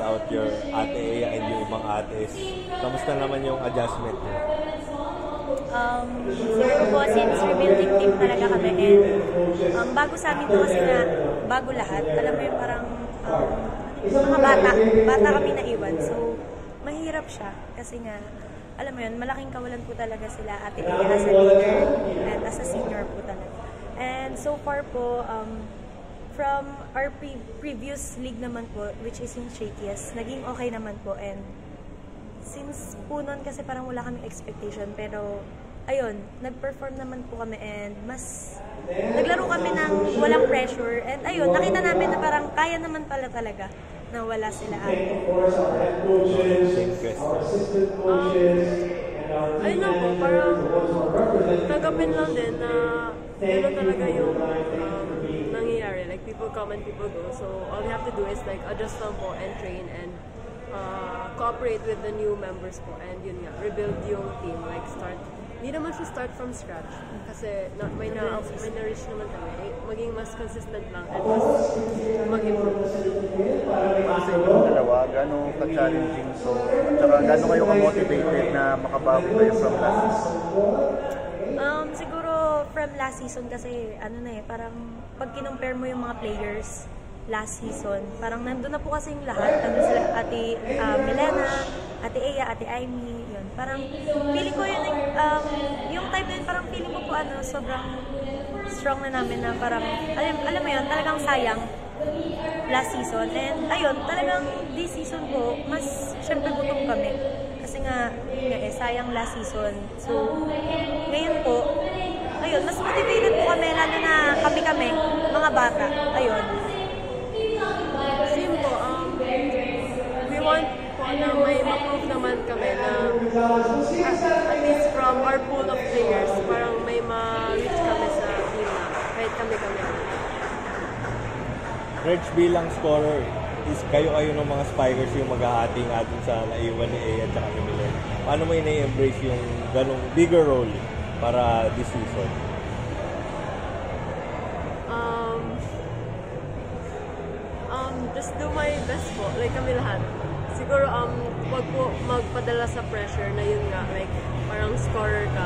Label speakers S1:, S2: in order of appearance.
S1: without your Ate Ea and yung ibang ates. Kamusta naman yung adjustment niyo?
S2: Siguro po, since rebuilding team talaga kami and bago sa amin po kasi na bago lahat, alam mo yung parang mga bata kami naiwan. So, mahirap siya kasi nga, alam mo yun, malaking kawalan po talaga sila Ate Ea as a leader and as a senior po talaga. And so far po, from our previous league naman po, which is in Shakies, naging okay naman po. And since po nun kasi parang wala kaming expectation, pero ayun, nag-perform naman po kami and mas naglaro kami ng walang pressure. And ayun, nakita namin na parang kaya naman pala talaga na wala sila ate.
S3: Ayun lang po, parang tagapin lang din na gano'n talaga yung nangyayari. Like, people come and people go. So, all we have to do is like adjust lang po and train and cooperate with the new members po. And yun nga, rebuild yung team. Like, hindi naman siya start from scratch. Kasi may na-reach naman kami. Maging mas consistent lang and mas mag-improve.
S4: Para sa inyong dalawa, gano'ng ka-challenging so, at saka gano'ng kayo ka-motivated na makabawi kayo from last season?
S2: Siguro from last season kasi ano na parang pag kinumpare mo yung mga players last season, parang nandun na po kasi yung lahat. Nandun sila Ate Milena, Ate Ea, Ate Aimee, yun. Parang feeling ko yun, yung time na yun, parang feeling ko po sobrang strong na namin na parang, alam mo yun, talagang sayang last season. And ayun, talagang this season po, mas syempre gutom kami. Kasi nga, yun nga sayang last season. So, ngayon po, ayun, mas motivated po kami, lalo na kami, mga bata. Ayun.
S3: Same po, we want po na may ma-prove naman kami na at least from our pool of players, parang may ma-reach kami sa team na kahit kami.
S1: Reg, bilang scorer, is kayo ng mga spikers yung mag-aating atin sa naiwan ni Ea at saka ni Milen. Paano mo ina-embrace yung ganong bigger role para this season?
S3: Just do my best po, like kami lahat. Siguro, wag po magpadala sa pressure na yun nga, like, parang scorer ka,